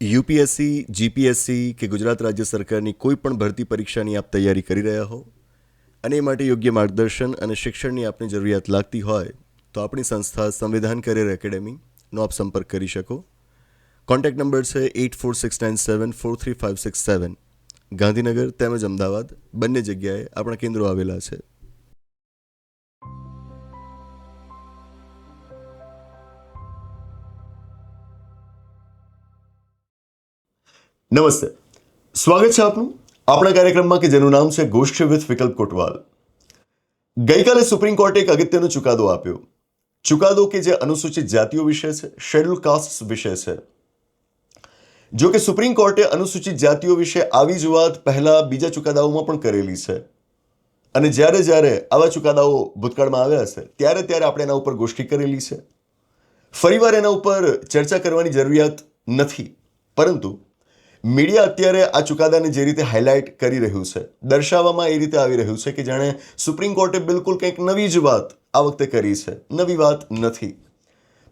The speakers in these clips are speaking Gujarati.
યુપીએસસી જીપીએસસી કે ગુજરાત રાજ્ય સરકારની કોઈ પણ ભરતી પરીક્ષાની આપ તૈયારી કરી રહ્યા હો અને એ માટે યોગ્ય માર્ગદર્શન અને શિક્ષણની આપને જરૂરિયાત લાગતી હોય તો આપણી સંસ્થા સંવિધાન કરિયર એકેડેમીનો આપ સંપર્ક કરી શકો. કોન્ટેક્ટ નંબર છે 8469743567. ગાંધીનગર તેમજ અમદાવાદ બંને જગ્યાએ આપણા કેન્દ્રો આવેલા છે. નમસ્તે, સ્વાગત છે આપનું આપણા કાર્યક્રમમાં કે જેનું નામ છે ગોષ્ઠી વિથ વિકલ્પ કોટવાલ. ગઈકાલે સુપ્રીમ કોર્ટે એક અગત્યનો ચુકાદો આપ્યો. ચુકાદો કે જે અનુસૂચિત જાતિઓ વિશે છે, શેડ્યુલ કાસ્ટ વિશે છે. જો કે સુપ્રીમ કોર્ટે અનુસૂચિત જાતિઓ વિશે આવી જ વાત પહેલા બીજા ચુકાદાઓમાં પણ કરેલી છે અને જ્યારે જ્યારે આવા ચુકાદાઓ ભૂતકાળમાં આવ્યા છે ત્યારે આપણે એના ઉપર ગોષ્ઠી કરેલી છે. ફરીવાર એના ઉપર ચર્ચા કરવાની જરૂરિયાત નથી, પરંતુ મીડિયા અત્યારે આ ચુકાદાને જે રીતે હાઇલાઇટ કરી રહ્યું છે, દર્શાવવામાં એ રીતે આવી રહ્યું છે કે જાણે સુપ્રીમ કોર્ટે બિલકુલ કંઈક નવી જ વાત આ વખતે કરી છે. નવી વાત નથી,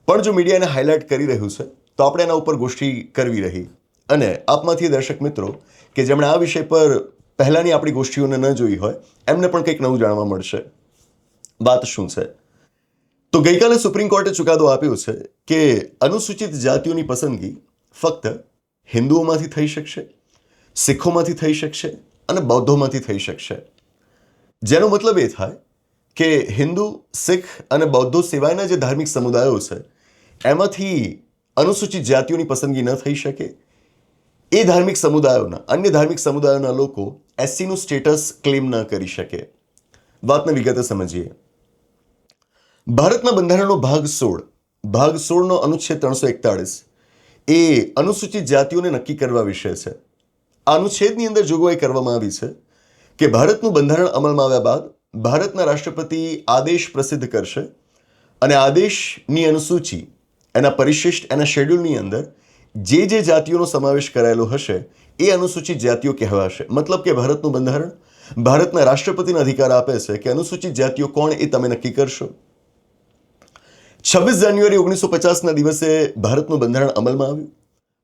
પણ જો મીડિયાને હાઇલાઇટ કરી રહ્યું છે તો આપણે એના ઉપર ગોષ્ઠી કરવી રહી. અને આપમાંથી દર્શક મિત્રો કે જેમણે આ વિષય પર પહેલાંની આપણી ગોષ્ઠીઓને ન જોઈ હોય એમને પણ કંઈક નવું જાણવા મળશે. વાત શું છે? તો ગઈકાલે સુપ્રીમ કોર્ટે ચુકાદો આપ્યો છે કે અનુસૂચિત જાતિઓની પસંદગી ફક્ત હિન્દુઓમાંથી થઈ શકશે, શીખોમાંથી થઈ શકશે અને બૌદ્ધોમાંથી થઈ શકશે. જેનો મતલબ એ થાય કે હિન્દુ, શીખ અને બૌદ્ધો સિવાયના જે ધાર્મિક સમુદાયો છે એમાંથી અનુસૂચિત જાતિઓની પસંદગી ન થઈ શકે. એ ધાર્મિક સમુદાયોના, અન્ય ધાર્મિક સમુદાયોના લોકો એસસીનું સ્ટેટસ ક્લેમ ન કરી શકે. વાતને વિગતે સમજીએ. ભારતના બંધારણનો ભાગ 16નો અનુચ્છેદ 341 એ અનુસૂચિત જાતિઓને નક્કી કરવા વિશે છે. આ અનુચ્છેદની અંદર જોગવાઈ કરવામાં આવી છે કે ભારતનું બંધારણ અમલમાં આવ્યા બાદ ભારતના રાષ્ટ્રપતિ આદેશ પ્રસિદ્ધ કરશે અને આદેશની અનુસૂચિ, એના પરિશિષ્ટ, એના શેડ્યુલની અંદર જે જાતિઓનો સમાવેશ કરાયેલો હશે એ અનુસૂચિત જાતિઓ કહેવાશે. મતલબ કે ભારતનું બંધારણ ભારતના રાષ્ટ્રપતિને અધિકાર આપે છે કે અનુસૂચિત જાતિઓ કોણ એ તમે નક્કી કરશો. 26 જાન્યુઆરી 1950ના દિવસે ભારતનું બંધારણ અમલમાં આવ્યું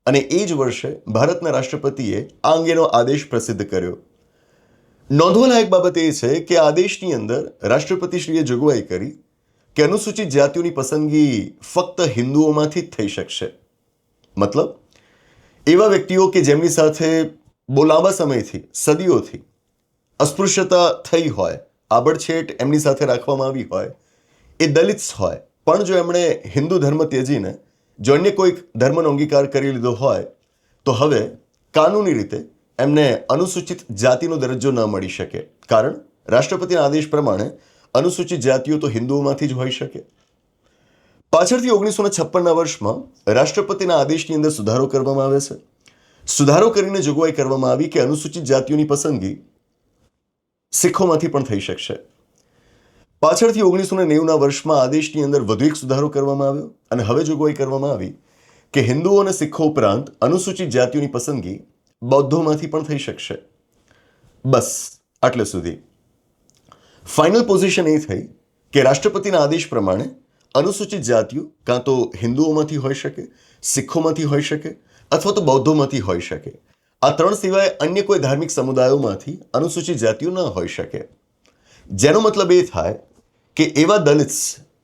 અને એ જ વર્ષે ભારતના રાષ્ટ્રપતિએ આ અંગેનો આદેશ પ્રસિદ્ધ કર્યો. નોંધવાલાયક બાબત એ છે કે આદેશની અંદર રાષ્ટ્રપતિશ્રીએ જોગવાઈ કરી કે અનુસૂચિત જાતિઓની પસંદગી ફક્ત હિન્દુઓમાંથી જ થઈ શકશે. મતલબ એવા વ્યક્તિઓ કે જેમની સાથે બહુ લાંબા સમયથી, સદીઓથી અસ્પૃશ્યતા થઈ હોય, આબડછેટ એમની સાથે રાખવામાં આવી હોય, એ દલિત હોય, પણ જો એમણે હિન્દુ ધર્મ ત્યજીને જો અન્ય કોઈક ધર્મનો અંગીકાર કરી લીધો હોય તો હવે કાનૂની રીતે એમને અનુસૂચિત જાતિનો દરજ્જો ન મળી શકે. કારણ રાષ્ટ્રપતિના આદેશ પ્રમાણે અનુસૂચિત જાતિઓ તો હિન્દુઓમાંથી જ હોઈ શકે. પાછળથી 1956ના વર્ષમાં રાષ્ટ્રપતિના આદેશની અંદર સુધારો કરવામાં આવે છે. સુધારો કરીને જોગવાઈ કરવામાં આવી કે અનુસૂચિત જાતિઓની પસંદગી શીખોમાંથી પણ થઈ શકશે. પાછળથી 1990ના વર્ષમાં આદેશની અંદર વધુ એક સુધારો કરવામાં આવ્યો અને હવે જોગવાઈ કરવામાં આવી કે હિન્દુઓ અને શીખો ઉપરાંત અનુસૂચિત જાતિઓની પસંદગી બૌદ્ધોમાંથી પણ થઈ શકશે. બસ આટલે સુધી. ફાઇનલ પોઝિશન એ થઈ કે રાષ્ટ્રપતિના આદેશ પ્રમાણે અનુસૂચિત જાતિઓ કાં તો હિન્દુઓમાંથી હોઈ શકે, શીખોમાંથી હોઈ શકે અથવા તો બૌદ્ધોમાંથી હોઈ શકે. આ ત્રણ સિવાય અન્ય કોઈ ધાર્મિક સમુદાયોમાંથી અનુસૂચિત જાતિઓ ન હોઈ શકે. જેનો મતલબ એ થાય કે એવા દલિત્સ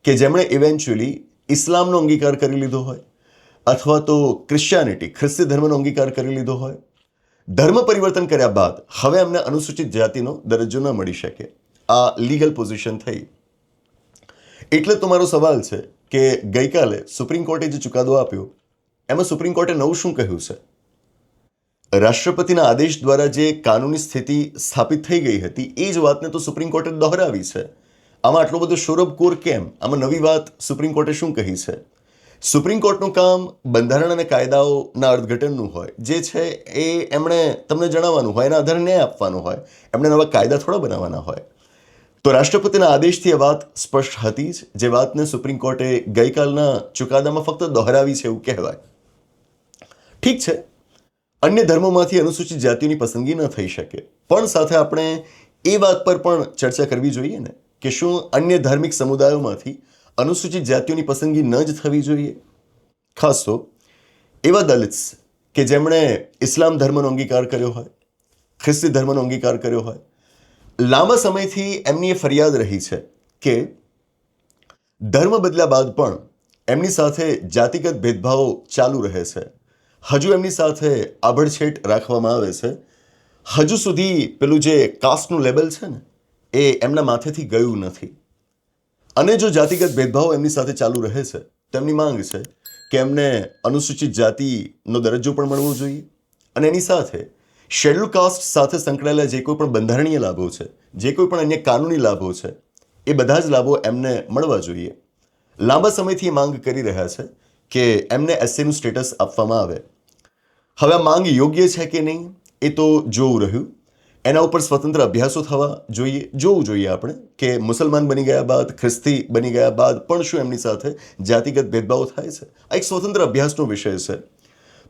કે જેમણે ઇવેન્ચ્યુઅલી ઇસ્લામનો અંગીકાર કરી લીધો હોય અથવા તો ક્રિશ્ચિયાનિટી, ખ્રિસ્તી ધર્મનો અંગીકાર કરી લીધો હોય, ધર્મ પરિવર્તન કર્યા બાદ હવે એમને અનુસૂચિત જાતિનો દરજ્જો ન મળી શકે. આ લીગલ પોઝિશન થઈ. એટલે તો મારો સવાલ છે કે ગઈકાલે સુપ્રીમ કોર્ટે જે ચુકાદો આપ્યો એમાં સુપ્રીમ કોર્ટે નવું શું કહ્યું છે? રાષ્ટ્રપતિના આદેશ દ્વારા જે કાનૂની સ્થિતિ સ્થાપિત થઈ ગઈ હતી એ જ વાતને તો સુપ્રીમ કોર્ટે દોહરાવી છે. આમાં આટલો બધો શોરબકોર કેમ? આમાં નવી વાત સુપ્રીમ કોર્ટે શું કહી છે? સુપ્રીમ કોર્ટનું કામ બંધારણ અને કાયદાઓના અર્થઘટનનું હોય. જે છે એ એમણે તમને જણાવવાનું હોય, એના આધારે ન્યાય આપવાનો હોય. એમણે નવા કાયદા થોડા બનાવવાના હોય. તો રાષ્ટ્રપતિના આદેશથી એ વાત સ્પષ્ટ હતી જ, જે વાતને સુપ્રીમ કોર્ટે ગઈકાલના ચુકાદામાં ફક્ત દોહરાવી છે એવું કહેવાય. ઠીક છે, અન્ય ધર્મોમાંથી અનુસૂચિત જાતિઓની પસંદગી ન થઈ શકે, પણ સાથે આપણે એ વાત પર પણ ચર્ચા કરવી જોઈએ ને કે શું અન્ય ધાર્મિક સમુદાયોમાંથી અનુસૂચિત જાતિઓની પસંદગી ન જ થવી જોઈએ? ખાસ તો એવા દલિત્સ કે જેમણે ઇસ્લામ ધર્મનો અંગીકાર કર્યો હોય, ખ્રિસ્તી ધર્મનો અંગીકાર કર્યો હોય, લાંબા સમયથી એમની એ ફરિયાદ રહી છે કે ધર્મ બદલ્યા બાદ પણ એમની સાથે જાતિગત ભેદભાવ ચાલુ રહે છે, હજુ એમની સાથે આભડછેટ રાખવામાં આવે છે, હજુ સુધી પેલું જે કાસ્ટનું લેબલ છે ને એ એમના માથેથી ગયું નથી. અને જો જાતિગત ભેદભાવ એમની સાથે ચાલુ રહે છે તો એમની માંગ છે કે એમને અનુસૂચિત જાતિનો દરજ્જો પણ મળવો જોઈએ અને એની સાથે શેડ્યુલ કાસ્ટ સાથે સંકળાયેલા જે કોઈ પણ બંધારણીય લાભો છે, જે કોઈ પણ અન્ય કાનૂની લાભો છે, એ બધા જ લાભો એમને મળવા જોઈએ. લાંબા સમયથી એ માંગ કરી રહ્યા છે કે એમને એસસીનું સ્ટેટસ આપવામાં આવે. હવે આ માંગ યોગ્ય છે કે નહીં એ તો જોવું રહ્યું. એના ઉપર સ્વતંત્ર અભ્યાસો થવા જોઈએ, જોવું જોઈએ આપણે કે મુસલમાન બની ગયા બાદ, ખ્રિસ્તી બની ગયા બાદ પણ શું એમની સાથે જાતિગત ભેદભાવ થાય છે. આ એક સ્વતંત્ર અભ્યાસનો વિષય છે.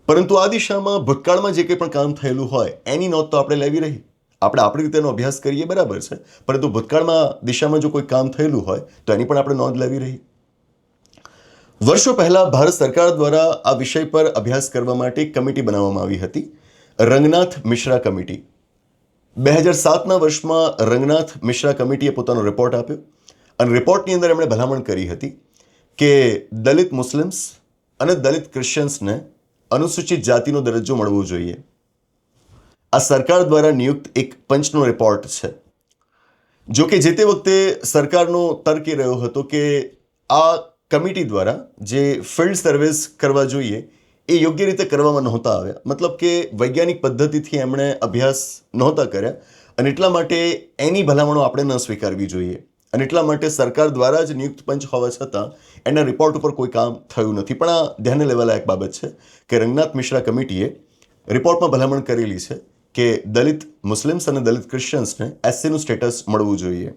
પરંતુ આ દિશામાં ભૂતકાળમાં જે કંઈ પણ કામ થયેલું હોય એની નોંધ તો આપણે લેવી રહી. આપણે આપણી રીતે એનો અભ્યાસ કરીએ બરાબર છે, પરંતુ ભૂતકાળમાં દિશામાં જો કોઈ કામ થયેલું હોય તો એની પણ આપણે નોંધ લેવી રહી. વર્ષો પહેલા ભારત સરકાર દ્વારા આ વિષય પર અભ્યાસ કરવા માટે એક કમિટી બનાવવામાં આવી હતી, રંગનાથ મિશ્રા કમિટી. 2007ના વર્ષમાં રંગનાથ મિશ્રા કમિટીએ પોતાનો રિપોર્ટ આપ્યો અને રિપોર્ટની અંદર એમણે ભલામણ કરી હતી કે દલિત મુસ્લિમ્સ અને દલિત ક્રિશ્ચિયન્સને અનુસૂચિત જાતિનો દરજ્જો મળવો જોઈએ. આ સરકાર દ્વારા નિયુક્ત એક પંચનો રિપોર્ટ છે. જો કે જે તે વખતે સરકારનો તર્ક એ રહ્યો હતો કે આ કમિટી દ્વારા જે ફિલ્ડ સર્વેસ કરવા જોઈએ એ યોગ્ય રીતે કરવામાં નહોતા આવ્યા. મતલબ કે વૈજ્ઞાનિક પદ્ધતિથી એમણે અભ્યાસ નહોતા કર્યા અને એટલા માટે એની ભલામણો આપણે ન સ્વીકારવી જોઈએ. અને એટલા માટે સરકાર દ્વારા જ નિયુક્ત પંચ હોવા છતાં એના રિપોર્ટ ઉપર કોઈ કામ થયું નથી. પણ આ ધ્યાને લેવા લાયક બાબત છે કે રંગનાથ મિશ્રા કમિટીએ રિપોર્ટમાં ભલામણ કરેલી છે કે દલિત મુસ્લિમ્સ અને દલિત ક્રિશ્ચિયન્સને એસસીનું સ્ટેટસ મળવું જોઈએ.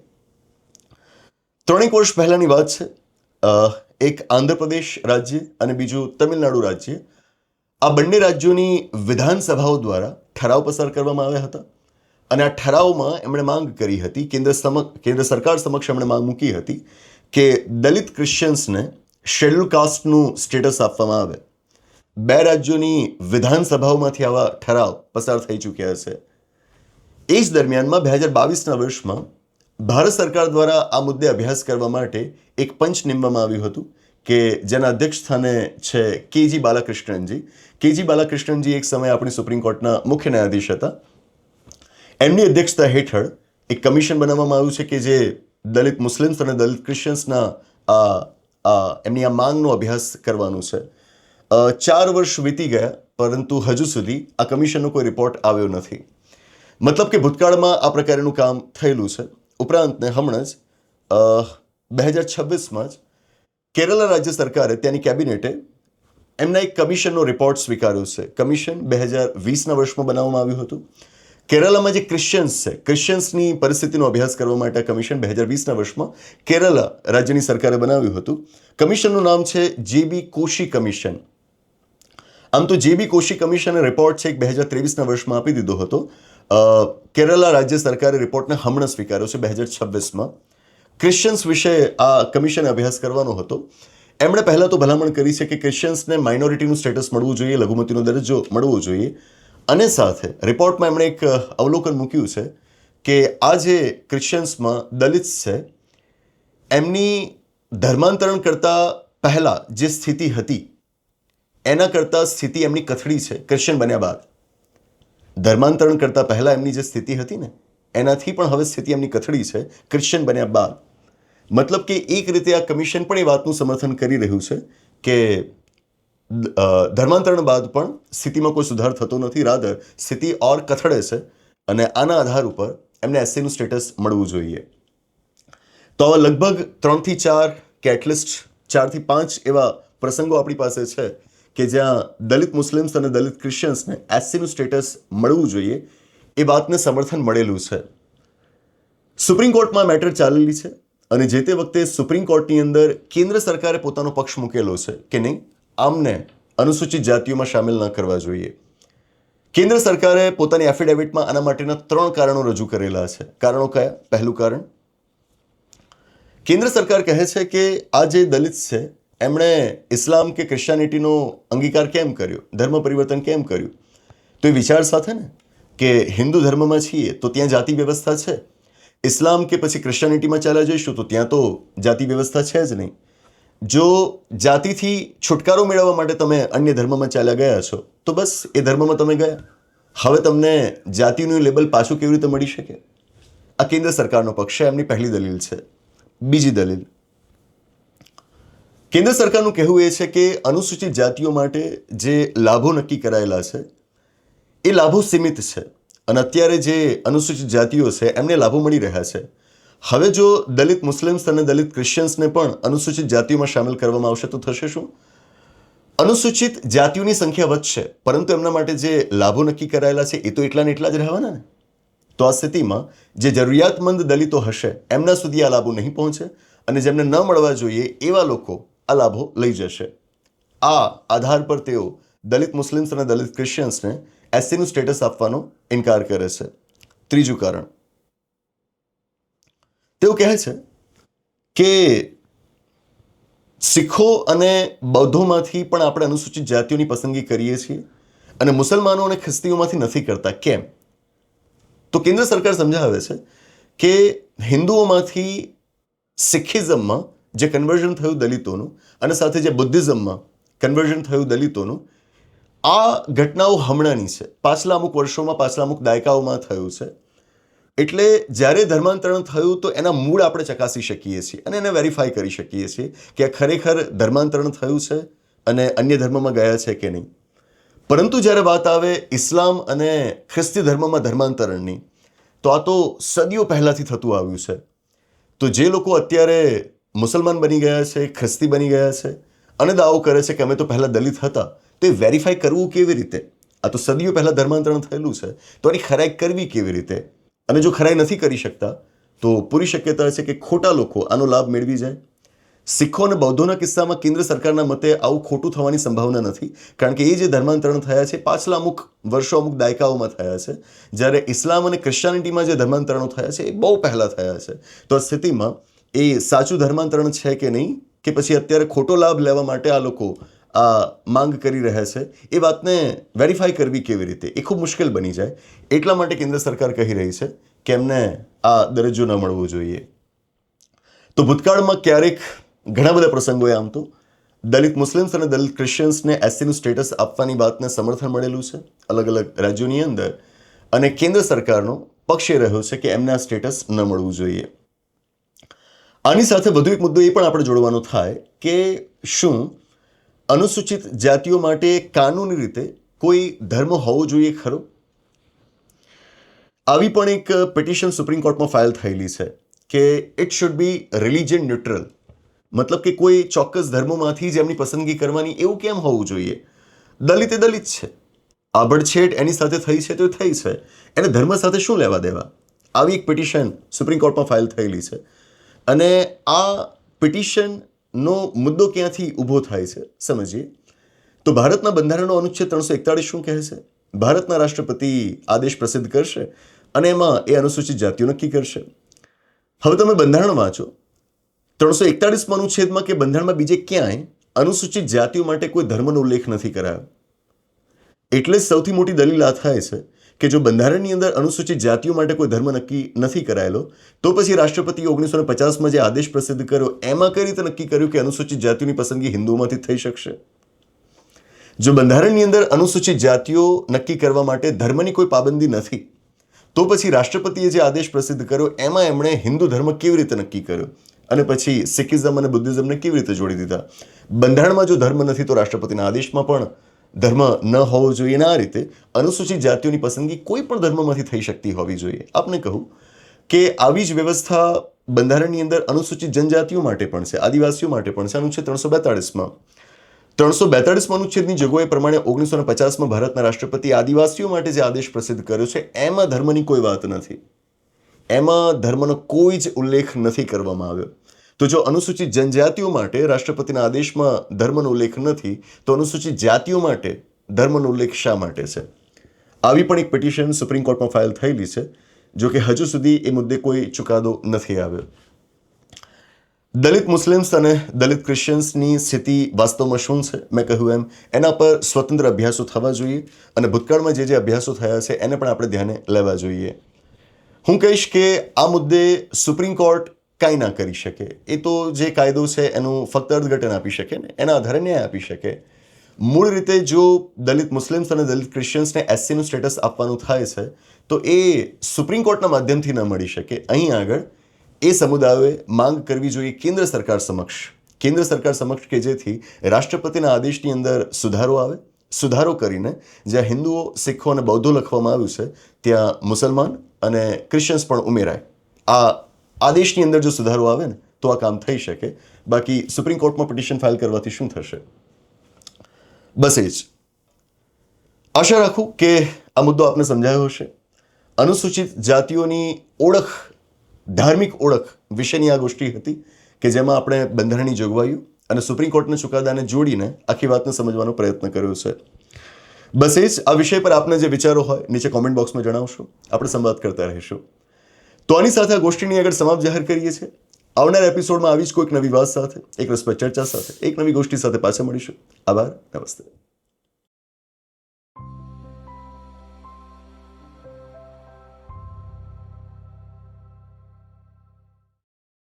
3 વર્ષ પહેલાંની વાત છે. એક આંધ્રપ્રદેશ રાજ્ય અને બીજું તમિલનાડુ રાજ્ય, આ બંને રાજ્યોની વિધાનસભાઓ દ્વારા ઠરાવ પસાર કરવામાં આવ્યા હતા અને આ ઠરાવમાં એમણે માંગ કરી હતી, કેન્દ્ર સરકાર સમક્ષ એમણે માંગ મૂકી હતી કે દલિત ક્રિશ્ચિયન્સને શેડ્યુલ કાસ્ટનું સ્ટેટસ આપવામાં આવે. 2 રાજ્યોની વિધાનસભાઓમાંથી આવા ઠરાવ પસાર થઈ ચૂક્યા છે. એ જ દરમિયાનમાં 2022ના વર્ષમાં ભારત સરકાર દ્વારા આ મુદ્દે અભ્યાસ કરવા માટે એક પંચ નીમવામાં આવ્યું હતું કે જેના અધ્યક્ષ સ્થાને છે કેજી બાલાકૃષ્ણનજી. કેજી બાલાકૃષ્ણનજી એક સમયે આપણી સુપ્રીમ કોર્ટના મુખ્ય ન્યાયાધીશ હતા. એમની અધ્યક્ષતા હેઠળ એક કમિશન બનાવવામાં આવ્યું છે કે જે દલિત મુસ્લિમ્સ અને દલિત ક્રિશ્ચિયન્સના એમની આ માંગનો અભ્યાસ કરવાનું છે. 4 વર્ષ વીતી ગયા પરંતુ હજુ સુધી આ કમિશનનો કોઈ રિપોર્ટ આવ્યો નથી. મતલબ કે ભૂતકાળમાં આ પ્રકારનું કામ થયેલું છે. ઉપરાંત હમણાં જ 2026માં જ કેરલા રાજ્ય સરકારે, ત્યાંની કેબિનેટે એમના એક કમિશનનો રિપોર્ટ સ્વીકાર્યો છે. કમિશન 2020ના વર્ષમાં બનાવવામાં આવ્યું હતું. કેરલામાં જે ક્રિશ્ચિયન્સ છે, ક્રિશ્ચિયન્સની પરિસ્થિતિનો અભ્યાસ કરવા માટે આ કમિશન 2020ના વર્ષમાં કેરલા રાજ્યની સરકારે બનાવ્યું હતું. કમિશનનું નામ છે જેબી કોશી કમિશન. આમ તો જેબી કોશી કમિશને રિપોર્ટ છે 2023ના વર્ષમાં આપી દીધો હતો. કેરલા રાજ્ય સરકારે રિપોર્ટને હમણાં સ્વીકાર્યો છે 2026માં. ક્રિશ્ચિયન્સ વિશે આ કમિશને અભ્યાસ કરવાનો હતો. એમણે પહેલાં તો ભલામણ કરી છે કે ક્રિશ્ચિયન્સને માઇનોરિટીનું સ્ટેટસ મળવું જોઈએ, લઘુમતીનો દરજ્જો મળવો જોઈએ. અને સાથે રિપોર્ટમાં એમણે એક અવલોકન મૂક્યું છે કે આ જે ક્રિશ્ચિયન્સમાં દલિત છે એમની ધર્માંતરણ કરતાં પહેલાં જે સ્થિતિ હતી એના કરતાં સ્થિતિ એમની કથળી છે ક્રિશ્ચિયન બન્યા બાદ. ધર્માંતરણ કરતાં પહેલાં એમની જે સ્થિતિ હતી ને એનાથી પણ હવે સ્થિતિ એમની કથળી છે ક્રિશ્ચિયન બન્યા બાદ. મતલબ કે એક રીતે આ કમિશન પણ એ વાતનું સમર્થન કરી રહ્યું છે કે ધર્માંતરણ બાદ પણ સ્થિતિમાં કોઈ સુધાર થતો નથી, રાધર સ્થિતિ ઓર કથળે છે અને આના આધાર ઉપર એમને એસસીનું સ્ટેટસ મળવું જોઈએ. તો આવા લગભગ 3 થી 4 કે એટલીસ્ટ 4 થી 5 એવા પ્રસંગો આપણી પાસે છે કે જ્યાં દલિત મુસ્લિમ્સ અને દલિત ક્રિશ્ચિયન્સને એસસીનું સ્ટેટસ મળવું જોઈએ એ વાતને સમર્થન મળેલું છે. સુપ્રીમ કોર્ટમાં મેટર ચાલેલી છે અને જે તે વખતે સુપ્રીમ કોર્ટની અંદર કેન્દ્ર સરકારે પોતાનો પક્ષ મૂકેલો છે કે નહીં, આમને અનુસૂચિત જાતિઓમાં સામેલ ન કરવા જોઈએ. કેન્દ્ર સરકારે પોતાની એફિડેવિટમાં આના માટેના 3 કારણો રજૂ કરેલા છે. કારણો કયા? પહેલું કારણ, કેન્દ્ર સરકાર કહે છે કે આ જે દલિત છે એમણે ઇસ્લામ કે ક્રિશ્ચિયાનિટીનો અંગીકાર કેમ કર્યો, ધર્મ પરિવર્તન કેમ કર્યું? તો એ વિચાર સાથે ને કે હિન્દુ ધર્મમાં છીએ તો ત્યાં જાતિ વ્યવસ્થા છે, ઇસ્લામ કે પછી ક્રિશ્ચિયાનિટીમાં ચાલ્યા જઈશું તો ત્યાં તો જાતિ વ્યવસ્થા છે જ નહીં. જો જાતિથી છુટકારો મેળવવા માટે તમે અન્ય ધર્મમાં ચાલ્યા ગયા છો તો બસ એ ધર્મમાં તમે ગયા. હવે તમને જાતિનું લેબલ પાછું કેવી રીતે મળી શકે? આ કેન્દ્ર સરકારનો પક્ષ છે, એમની પહેલી દલીલ છે. બીજી દલીલ, કેન્દ્ર સરકારનું કહેવું એ છે કે અનુસૂચિત જાતિઓ માટે જે લાભો નક્કી કરાયેલા છે એ લાભો સીમિત છે અને અત્યારે જે અનુસૂચિત જાતિઓ છે એમને લાભો મળી રહ્યા છે. હવે જો દલિત મુસ્લિમ્સ અને દલિત ક્રિશ્ચિયન્સને પણ અનુસૂચિત જાતિઓમાં સામેલ કરવામાં આવશે તો થશે શું? અનુસૂચિત જાતિઓની સંખ્યા વધશે પરંતુ એમના માટે જે લાભો નક્કી કરાયેલા છે એ તો એટલા ને એટલા જ રહેવાના ને. તો આ સ્થિતિમાં જે જરૂરિયાતમંદ દલિતો હશે એમના સુધી આ લાભો નહીં પહોંચે અને જેમને ન મળવા જોઈએ એવા લોકો આ લાભો લઈ જશે. આ આધાર પર તેઓ દલિત મુસ્લિમ્સ અને દલિત ક્રિશ્ચિયન્સને એસસીનું સ્ટેટસ આપવાનો ઇનકાર કરે છે. ત્રીજું કારણ, તેઓ કહે છે કે શીખો અને બૌદ્ધોમાંથી પણ આપણે અનુસૂચિત જાતિઓની પસંદગી કરીએ છીએ અને મુસલમાનો અને ખ્રિસ્તીઓમાંથી નથી કરતા. કેમ? તો કેન્દ્ર સરકાર સમજાવે છે કે હિન્દુઓમાંથી સિખિઝમમાં જે કન્વર્ઝન થયું દલિતોનું અને સાથે જે બુદ્ધિઝમમાં કન્વર્ઝન થયું દલિતોનું, આ ઘટનાઓ હમણાંની છે, પાછલા અમુક વર્ષોમાં, પાછલા અમુક દાયકાઓમાં થયું છે. એટલે જ્યારે ધર્માંતરણ થયું તો એના મૂળ આપણે ચકાસી શકીએ છીએ અને એને વેરીફાઈ કરી શકીએ છીએ કે આ ખરેખર ધર્માંતરણ થયું છે અને અન્ય ધર્મમાં ગયા છે કે નહીં. પરંતુ જ્યારે વાત આવે ઇસ્લામ અને ખ્રિસ્તી ધર્મમાં ધર્માંતરણની, તો આ તો સદીઓ પહેલાંથી થતું આવ્યું છે. તો જે લોકો અત્યારે મુસલમાન બની ગયા છે, ખ્રિસ્તી બની ગયા છે અને દાવો કરે છે કે અમે તો પહેલાં દલિત હતા, તો એ વેરીફાઈ કરવું કેવી રીતે? આ તો સદીઓ પહેલાં ધર્માંતરણ થયેલું છે, તો એની ખરાઈ કરવી કેવી રીતે? અને જો ખરાઈ નથી કરી શકતા તો પૂરી શક્યતા છે કે ખોટા લોકો આનો લાભ મેળવી જાય. શીખો અને બૌદ્ધોના કિસ્સામાં કેન્દ્ર સરકારના મતે આવું ખોટું થવાની સંભાવના નથી, કારણ કે એ જે ધર્માંતરણ થયા છે પાછલા અમુક વર્ષો, અમુક દાયકાઓમાં થયા છે, જ્યારે ઇસ્લામ અને ક્રિશ્ચિયાનિટીમાં જે ધર્માંતરણો થયા છે એ બહુ પહેલાં થયા છે. તો આ સ્થિતિમાં એ સાચું ધર્માંતરણ છે કે નહીં, કે પછી અત્યારે ખોટો લાભ લેવા માટે આ લોકો આ માંગ કરી રહ્યા છે, એ વાતને વેરીફાઈ કરવી કેવી રીતે એ ખૂબ મુશ્કેલ બની જાય. એટલા માટે કેન્દ્ર સરકાર કહી રહી છે કે એમને આ દરજ્જો ન મળવો જોઈએ. તો ભૂતકાળમાં ક્યારેક ઘણા બધા પ્રસંગોએ આમ તો દલિત મુસ્લિમ્સ અને દલિત ક્રિશ્ચિયન્સને એસસીનું સ્ટેટસ આપવાની વાતને સમર્થન મળેલું છે અલગ અલગ રાજ્યોની અંદર, અને કેન્દ્ર સરકારનો પક્ષ એ રહ્યો છે કે એમને આ સ્ટેટસ ન મળવું જોઈએ. આની સાથે વધુ એક મુદ્દો એ પણ આપણે જોડવાનો થાય કે શું અનુસૂચિત જાતિઓ માટે કાનૂની રીતે કોઈ ધર્મ હોવો જોઈએ ખરો? આવી પણ એક પિટિશન સુપ્રીમ કોર્ટમાં ફાઇલ થયેલી છે કે it should be religion neutral. મતલબ કે કોઈ ચોક્કસ ધર્મોમાંથી જ એમની પસંદગી કરવાની એવું કેમ હોવું જોઈએ? દલિત એ દલિત છે, આભડછેડ એની સાથે થઈ છે તો થઈ છે, એને ધર્મ સાથે શું લેવા દેવા? આવી એક પિટિશન સુપ્રીમ કોર્ટમાં ફાઇલ થયેલી છે અને આ પિટિશનનો મુદ્દો ક્યાંથી ઊભો થાય છે સમજીએ. તો ભારતના બંધારણનો અનુચ્છેદ 341 શું કહે છે? ભારતના રાષ્ટ્રપતિ આદેશ પ્રસિદ્ધ કરશે અને એમાં એ અનુસૂચિત જાતિઓ નક્કી કરશે. હવે તમે બંધારણ વાંચો, 341 અનુચ્છેદમાં કે બંધારણમાં બીજે ક્યાંય અનુસૂચિત જાતિઓ માટે કોઈ ધર્મનો ઉલ્લેખ નથી કરાયો. એટલે સૌથી મોટી દલીલ આ થાય છે કે જો બંધારણની અંદર અનુસૂચિત જાતિઓ માટે કોઈ ધર્મ નક્કી નથી કરાયેલો, તો પછી રાષ્ટ્રપતિએ 1950માં જે આદેશ પ્રસિદ્ધ કર્યો એમાં કઈ રીતે નક્કી કર્યું કે અનુસૂચિત જાતિઓની પસંદગી હિન્દુઓમાંથી થઈ શકશે? જો બંધારણની અંદર અનુસૂચિત જાતિઓ નક્કી કરવા માટે ધર્મની કોઈ પાબંદી નથી, તો પછી રાષ્ટ્રપતિએ જે આદેશ પ્રસિદ્ધ કર્યો એમાં એમણે હિન્દુ ધર્મ કેવી રીતે નક્કી કર્યો અને પછી સિખિઝમ અને બુદ્ધિઝમને કેવી રીતે જોડી દીધા? બંધારણમાં જો ધર્મ નથી તો રાષ્ટ્રપતિના આદેશમાં પણ ધર્મ ન હોવો જોઈએ. આ રીતે અનુસૂચિત જાતિઓની પસંદગી કોઈ પણ ધર્મમાંથી થઈ શકતી હોવી જોઈએ. આપને કહું કે આવી જ વ્યવસ્થા બંધારણની અંદર અનુસૂચિત જનજાતિઓ માટે પણ છે, આદિવાસીઓ માટે પણ છે. અનુચ્છેદ 342માં 342 અનુચ્છેદની જોગવાઈ પ્રમાણે 1950માં ભારતના રાષ્ટ્રપતિ આદિવાસીઓ માટે જે આદેશ પ્રસિદ્ધ કર્યો છે એમાં ધર્મની કોઈ વાત નથી, એમાં ધર્મનો કોઈ જ ઉલ્લેખ નથી કરવામાં આવ્યો. તો જો અનુસૂચિત જનજાતિઓ માટે રાષ્ટ્રપતિના આદેશમાં ધર્મનો ઉલ્લેખ નથી, તો અનુસૂચિત જાતિઓ માટે ધર્મનો ઉલ્લેખ શા માટે છે? આવી પણ એક પિટિશન સુપ્રીમ કોર્ટમાં ફાઇલ થયેલી છે, જો કે હજુ સુધી એ મુદ્દે કોઈ ચુકાદો નથી આવ્યો. દલિત મુસ્લિમ્સ અને દલિત ક્રિશ્ચિયન્સની સ્થિતિ વાસ્તવમાં શું છે મેં કહ્યું એમ એના પર સ્વતંત્ર અભ્યાસો થવા જોઈએ અને ભૂતકાળમાં જે અભ્યાસો થયા છે એને પણ આપણે ધ્યાને લેવા જોઈએ. હું કહીશ કે આ મુદ્દે સુપ્રીમ કોર્ટ કાંઈ ના કરી શકે. એ તો જે કાયદો છે એનું ફક્ત અર્થઘટન આપી શકે ને એના આધારે ન્યાય આપી શકે. મૂળ રીતે જો દલિત મુસ્લિમ્સ અને દલિત ક્રિશ્ચિયન્સને એસસીનું સ્ટેટસ આપવાનું થાય છે તો એ સુપ્રીમ કોર્ટના માધ્યમથી ન મળી શકે. અહીં આગળ એ સમુદાયોએ માંગ કરવી જોઈએ કેન્દ્ર સરકાર સમક્ષ કે જેથી રાષ્ટ્રપતિના આદેશની અંદર સુધારો આવે. સુધારો કરીને જ્યાં હિન્દુઓ, શીખો અને બૌદ્ધો લખવામાં આવ્યું છે ત્યાં મુસલમાન અને ક્રિશ્ચિયન્સ પણ ઉમેરાય. આ આદેશની અંદર જો સુધારો આવે ને તો આ કામ થઈ શકે. બાકી સુપ્રીમ કોર્ટમાં પિટિશન ફાઇલ કરવાથી શું થશે? બસ એ જ. આશા રાખું કે આ મુદ્દો આપને સમજાયો હશે. અનુસૂચિત જાતિઓની ઓળખ, ધાર્મિક ઓળખ વિશેની આ ગોષ્ઠી હતી કે જેમાં આપણે બંધારણની જોગવાઈઓ અને સુપ્રીમ કોર્ટના ચુકાદાને જોડીને આખી વાતને સમજવાનો પ્રયત્ન કર્યો છે. બસ એ જ. આ વિષય પર આપને જે વિચારો હોય નીચે કોમેન્ટ બોક્સમાં જણાવશો. આપણે સંવાદ કરતા રહીશું. તો આની સાથે આ ગોષ્ઠીની આગળ સમાપ્ત જાહેર કરીએ છીએ. આવનાર એપિસોડમાં આવી જ કોઈક નવી વાત સાથે, એક રસપ્રદ ચર્ચા સાથે, એક નવી ગોષ્ઠી સાથે પાછા મળીશું. આભાર. નમસ્તે.